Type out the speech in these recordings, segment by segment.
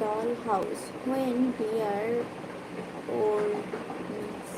dollhouse. When dear old Miss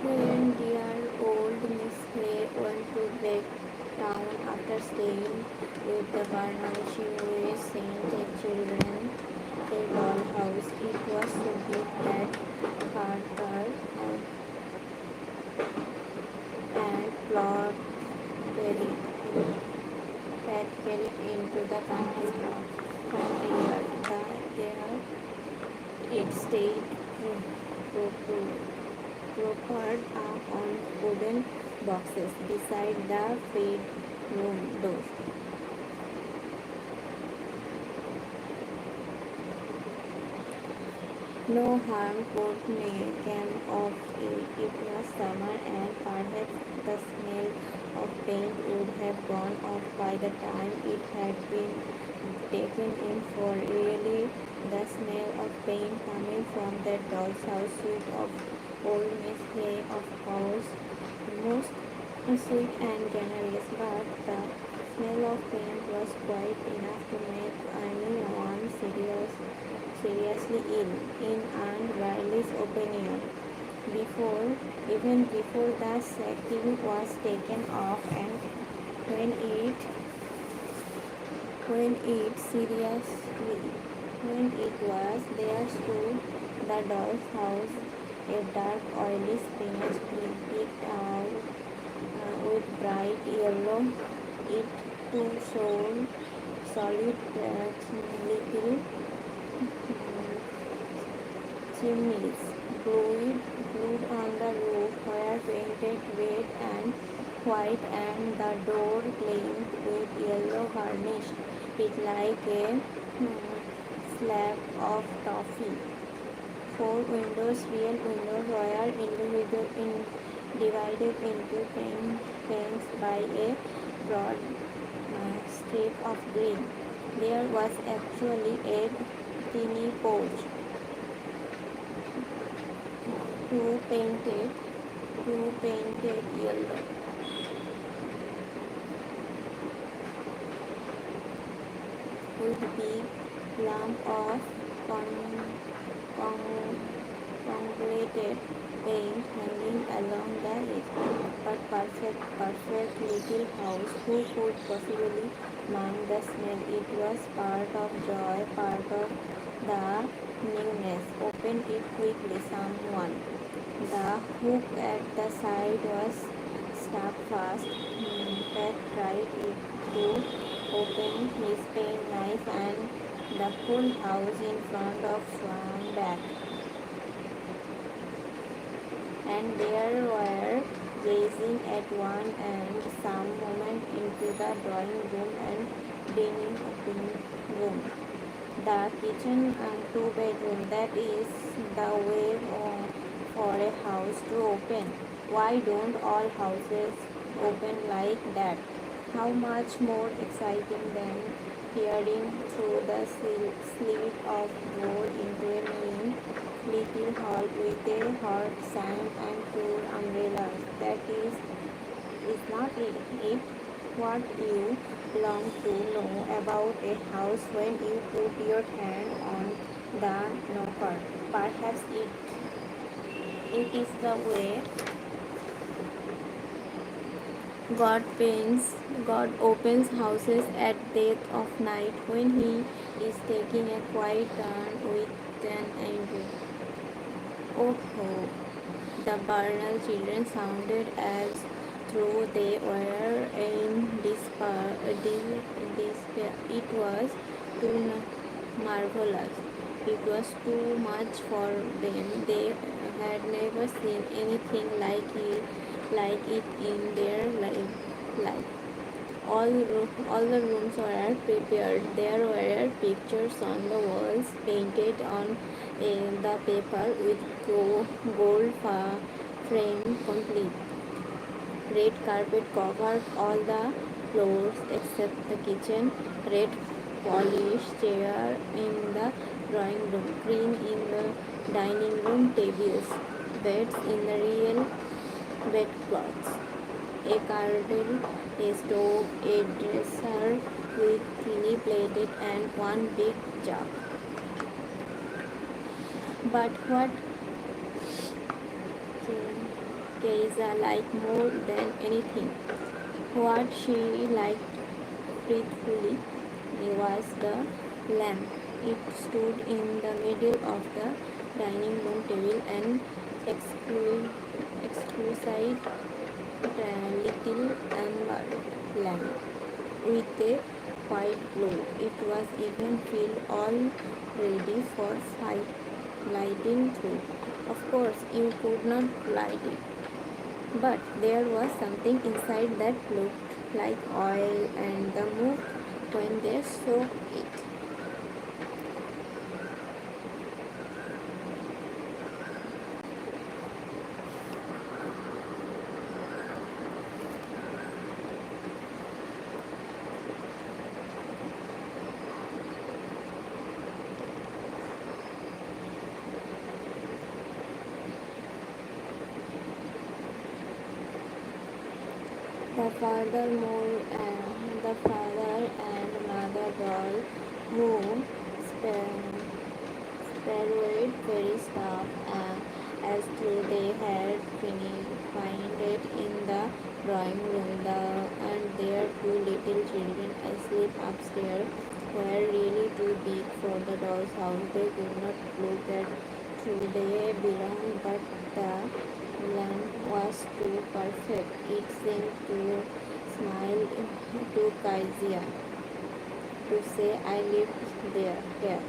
when dear old Miss Clay went to bed town after staying with the Bernal, she always sent the children a dollhouse. It was so big that Carter and Plot carried, had carried into the country yard. There it stayed propped up on wooden boxes beside the bedroom door. No harm came of it. It was summer, and perhaps the smell of paint would have gone off by the time it had been taken in. For really, the smell of paint coming from that doll's house suit of old Miss Hay, of course, most sweet and generous, but the smell of paint was quite enough to make anyone seriously ill, in Aunt Riley's opinion. Even before the sacking was taken off, and when it when it seriously when it was there stood the doll's house, a dark oily spinach picked out with bright yellow. It too showed solid little chimneys, glued on the roof, were painted red and white, and the door claimed with yellow varnish, it like a slab of toffee. Four windows, real windows, were divided into panes by a broad strip of green. There was actually a tiny porch, two painted, two painted yellow. old big lump of con- con- congelated paint hanging along the edge. But perfect little house. Who could possibly mind the smell? It was part of joy, part of the newness. Open it quickly, someone. The hook at the side was stuck fast. Pat tried it to open his penknife, and the whole house in front of swung back. And there were, gazing at one end, some moment into the drawing room and dining room. The kitchen and two bedroom, that is the way for a house to open. Why don't all houses open like that? How much more exciting than peering through the slit of door into a mean little hall with a hot sign and two umbrellas. That is not it what you long to know about a house when you put your hand on the knocker. Perhaps it is the way God opens houses at dead of night when He is taking a quiet turn with an angel. Oh ho! The Bernal children sounded as though they were in despair. It was too marvelous. It was too much for them. They had never seen anything like it in their life. All the rooms were prepared. There were pictures on the walls, painted on the paper with gold frame complete. Red carpet covered all the floors except the kitchen. Red polished chair in the drawing room. Green in the dining room tables. Beds in the real bedclothes. A cradle, a stove, a dresser with thinly plated and one big jug. But what Keiza liked more than anything, what she liked faithfully, was the lamp. It stood in the middle of the dining room table, an exquisite little amber lamp with a white glow. It was even filled all ready for lighting through. Of course, you could not light it, but there was something inside that looked like oil, and the moved when they soaked it. The father and mother doll who sparrowed very stuff as though they had find it in the drawing room. And their two little children asleep upstairs were really too big for the doll's house. They could not look at who they belonged, but the land was too perfect. It seemed to smile to Kaizia, to say, I lived there, here.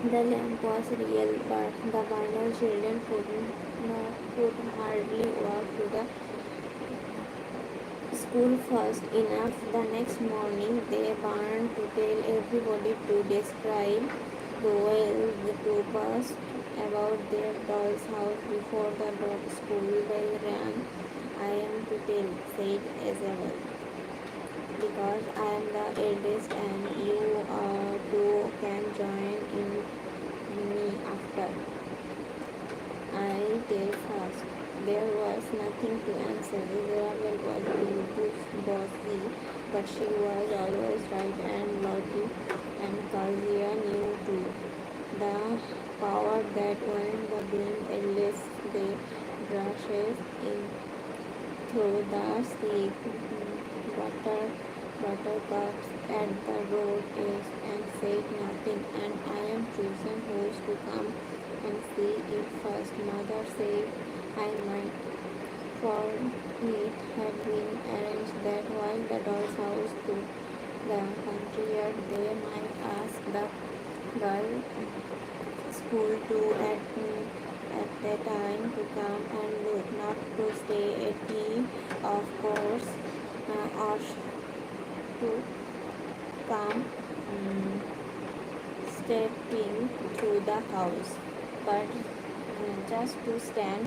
The lamp was real, but the Barnum children could hardly walk to the school fast enough. The next morning, they burned to tell everybody to describe to burst about their doll's house before the school bell rang. I am to tell, said Isabel, because I am the eldest and you two can join in me after. I tell fast. There was nothing to answer. Isabel was being bossy but she was always right, and Lottie and Kazia knew too. The power that when the wind lifts the brushes in through the sleek butter buttercups at the road edge and said nothing, and I am chosen host to come and see it first. Mother said I might, for it had been arranged that while the doll's house to the country yard they might ask the girl school to at the time to come and look, not to stay at tea, of course, or to come stepping through the house, but just to stand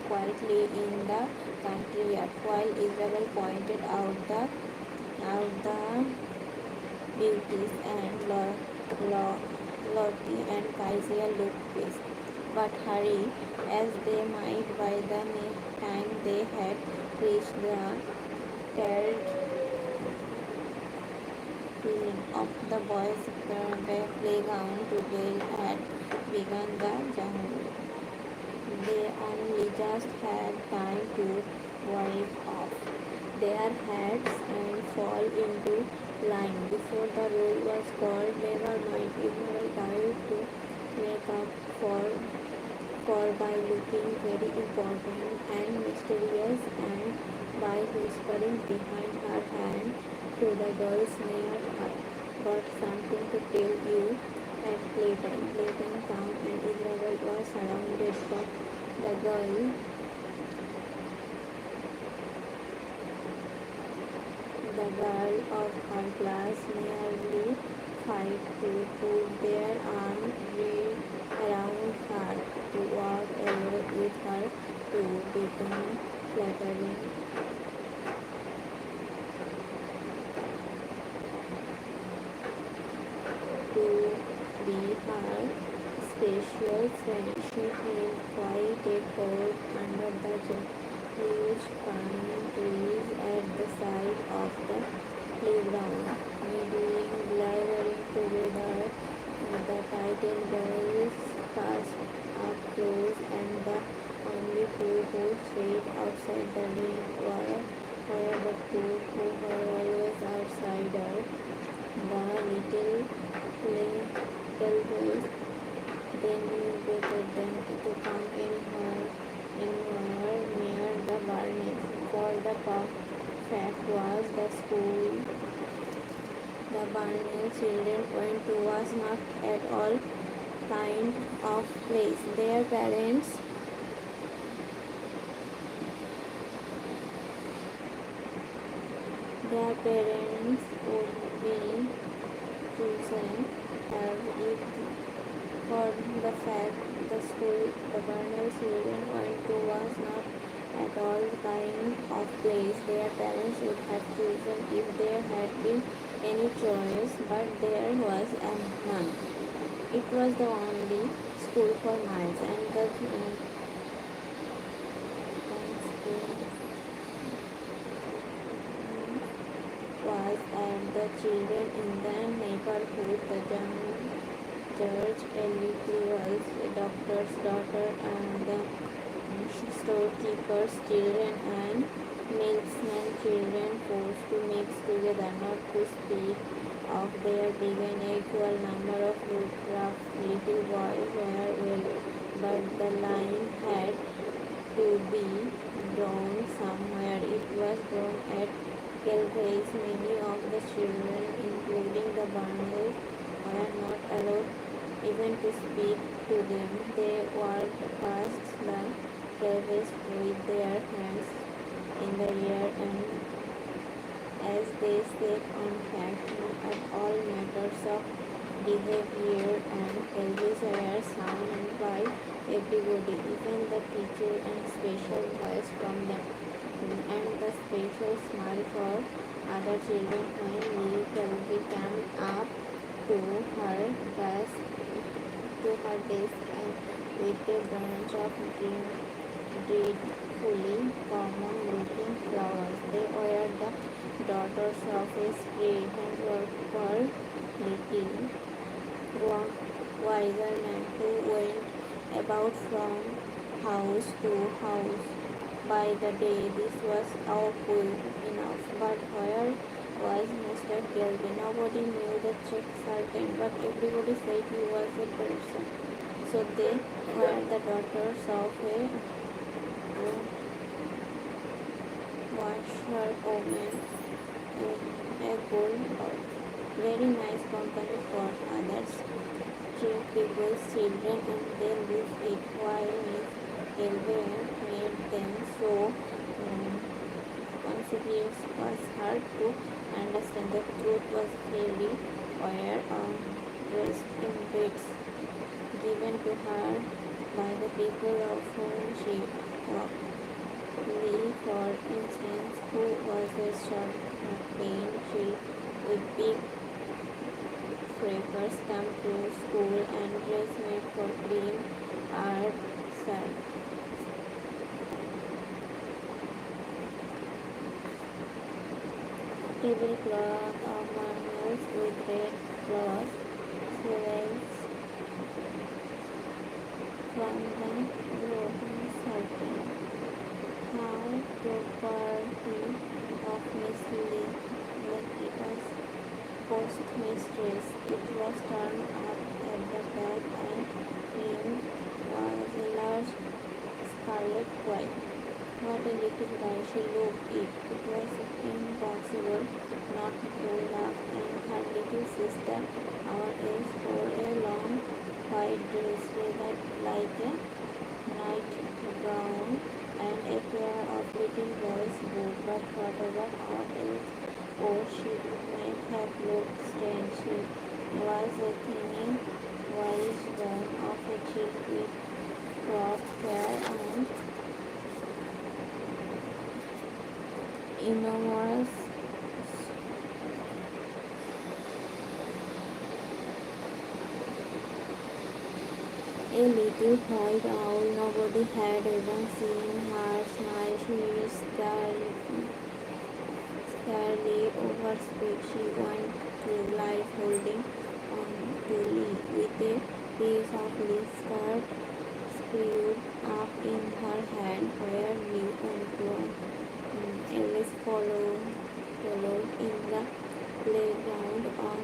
quietly in the country yard while Isabel pointed out the beauties, and Lottie and Kaiser looked pissed, but hurry as they might by the time they had reached the tired feeling of the boys' playground to they had begun the journey. They only just had time to wipe off their hats and fall into line before the roll was called. Never mind, Isabel tried to make up for by looking very important and mysterious, and by whispering behind her hand to the girls near her. Got something to tell you at playtime. Playtime come, and Isabel was surrounded by the girl of her class nearly fight to put their arm around her, to walk away with her, to become flattering to be her special friend. She felt quite a cold under the huge pine trees at the side of the playground, midway blabbering together. The title girls passed up close, and the only two who stayed outside the ring were the two who were always outsiders, the little boys. They knew better than to come anywhere near the Barnett, for the fact was the Barnett children went to was not at all kind of place. Their parents would be chosen as if for the fact the school the Burnell children went to was not at all the kind of place their parents would have chosen if there had been any choice, but there was none. It was the only school for miles, and the was at the children in the neighborhood, the judge, Ellie the doctor's daughter, and the storekeeper's children, and milksman children forced to mix together, not to speak of there being an equal number of rough little boys were well, but the line had to be drawn somewhere. It was drawn at Kelvais. Many of the children, including the Barnells, were not allowed even to speak to them. They walked past the Kelvais with their hands in the air, and as they sat on facts, not at all matters of behavior, and Kelvais were sound by everybody, even the teacher, and special voice from them, and the special smile for other children when Lily Kelvais came up to her desk and with a bunch of dreadfully common-looking flowers. They were the daughters of a spirit and were called little wiser men who went about from house to house by the day. This was awful enough, but where was Mr. Kelvin? Nobody knew the check certain, but everybody said he was a person. So they were the daughters of a washerwoman, a good, very nice company for others, cheap people's children, and they lived it while Miss Kelvin made them so conspicuous was hard to understand. The truth was clearly were dressed in beds given to her by the people of whom she walked. Lee, for instance, who was a short, plain child with big frackers, come to school and dress made for clean art sat. Tablecloth of marbles with red cloth swells from the broken circle. How property of Miss Lee, was postmistress. It was turned up at the back and in was a large scarlet white. What a little guy she looked it. It was impossible not to laugh, and her little sister, our age, wore a long white dress rather like a nightgown and a pair of little boy's boots, but whatever our age or she might have looked strange, she was a tiny wise bone of a chick with cropped hair and enormous a little white owl. Nobody had even seen her smile. She scarcely overspeak. She went through life holding on to Lee with a piece of lace skirt screwed up in her hand, where Lee went to Alice followed in the playground on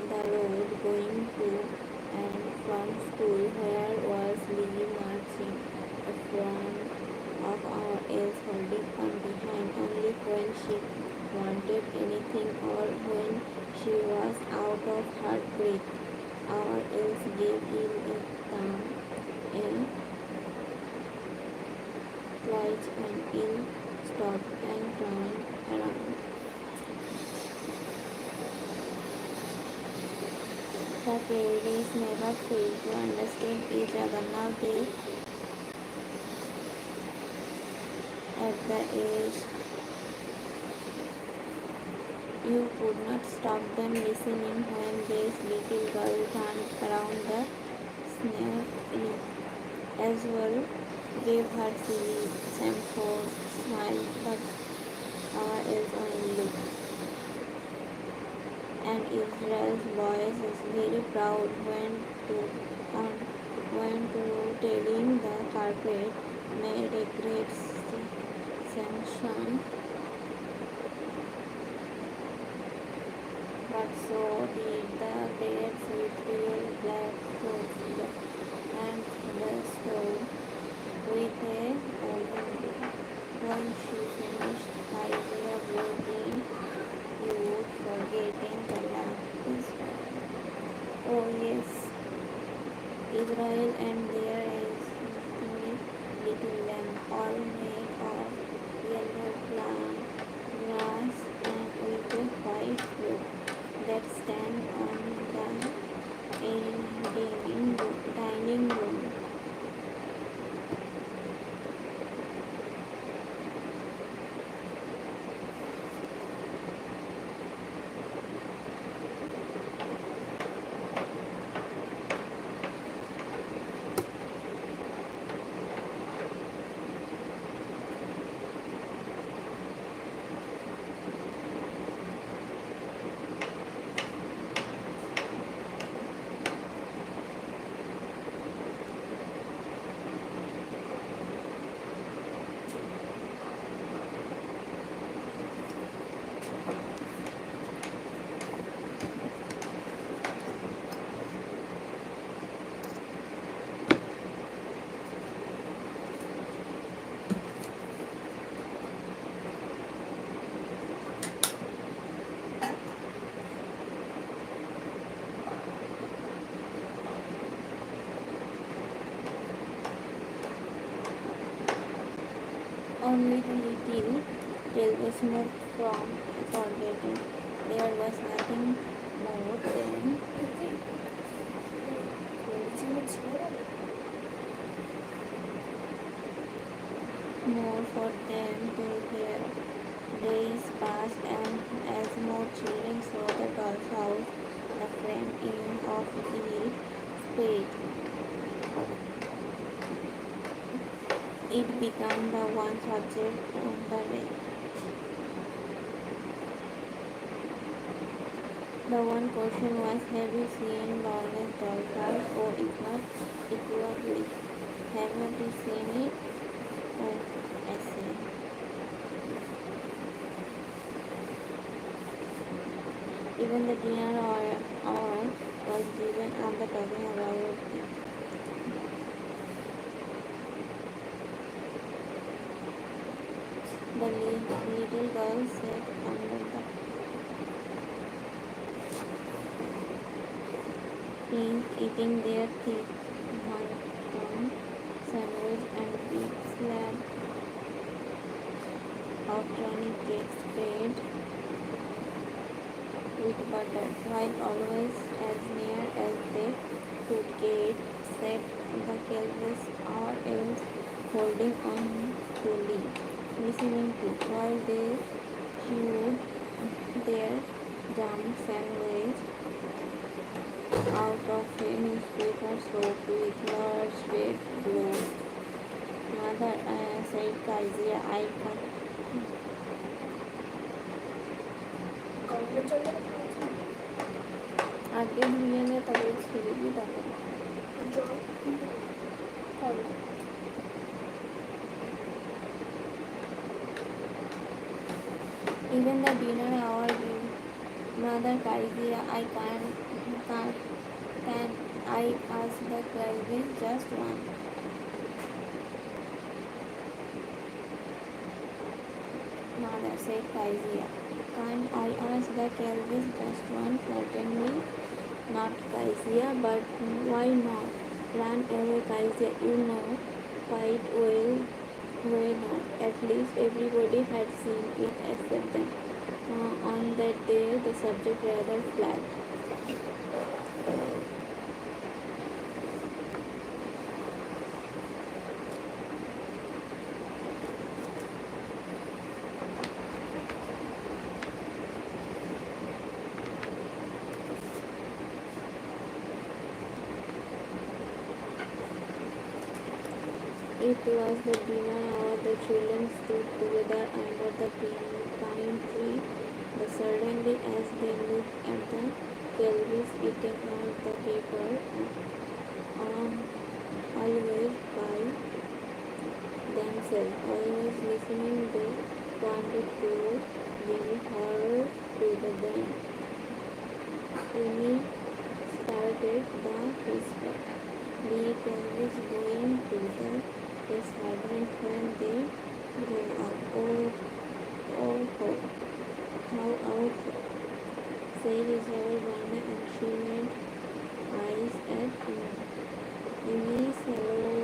the road going to and from school. Where was Lee marching in front of our else holding on behind only when she wanted anything or when she was out of her breath. Our else gave him a thumb, a twitch, and in stopped and turned around. The fairies never failed to understand each other. Now they, at the age you could not stop them listening when this little girl turned around the snake as well, gave her silly Samford smile, but our is only looked. And Israel's voice is very proud when to telling the carpet made a great sanction, but so did the beds with real black clothes and the stove with a oven. When she finished, I were waiting, you would forgetting the lamp. Oh yes, Israel, and there is a little lamp, all made of yellow plant grass and with a white roof, that stand on the dining room. Only the little tail moved from forgetting. There was nothing more than more for them to hear. Days passed, and as more children saw the doll's house, the frame in of it faded. It became the one subject on the day. The one question was, have you seen Lawrence doll's house? Or if not, equally, have you seen it? Oh, I see. Even the dinner hour was given up the talking about it. The little girl sat under the pink, eating their thick bun sandwich and big slab of tonic cake spread with butter, while always as near as they could get sat the Kelvis or else holding on to Lee, listening to, while they chewed their jam sandwich out of a newspaper soaked with large red glue. Mother, said Kazia, I can't. আগে ধুয়ে নে তারপরে ছেড়ে দিয়ে তারপরে even the dinner hour give mother Kazia, can I ask the Kelvis just one? Mother said Kazia, can I ask the Kelvis just one? Certainly not, Kazia, but why not? Run away, Kazia, you know quite well why not. At least everybody had seen it except them. On that day, the subject rather flagged. It was the dinner hour. The children stood together under the pine tree. But suddenly, as they looked at the Kelvis eating out the paper, always by themselves, always listening, they wanted to be heard to the them. Amy started the whisper. The Kelvis going to the restaurant when they grow up. Oh, how awful, said Isabella, and she made eyes at Amy. Hello.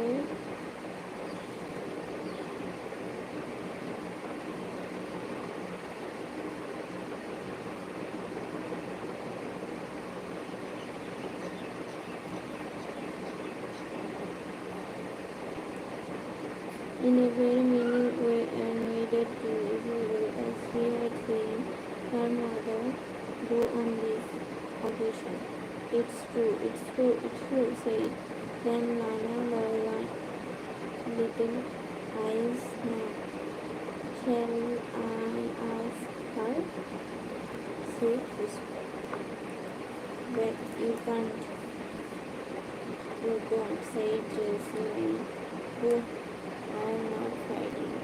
In a very meaning way, and needed to Isabel as she had seen her mother do on this occasion. It's true, said then Lana little eyes now. Shall I ask her? She whispered. But you can't. You don't, said Jessie. Go. I'm not fighting.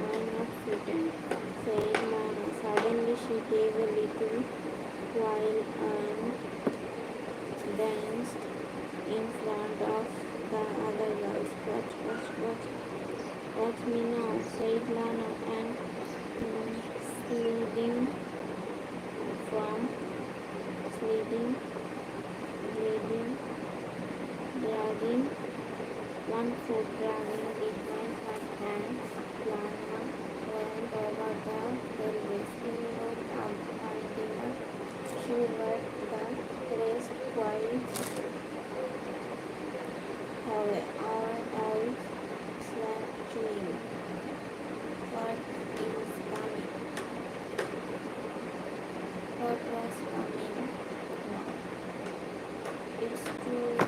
I'm not frightened, said Lana. Suddenly she gave a little while and danced in front of the other girls. Watch me now, said Lana, and sliding dragging One foot driving behind her and Lana went over the railway. Steaming out her dinner, she worked the rest while our all slept chewing. What is coming? What was coming? No. It's too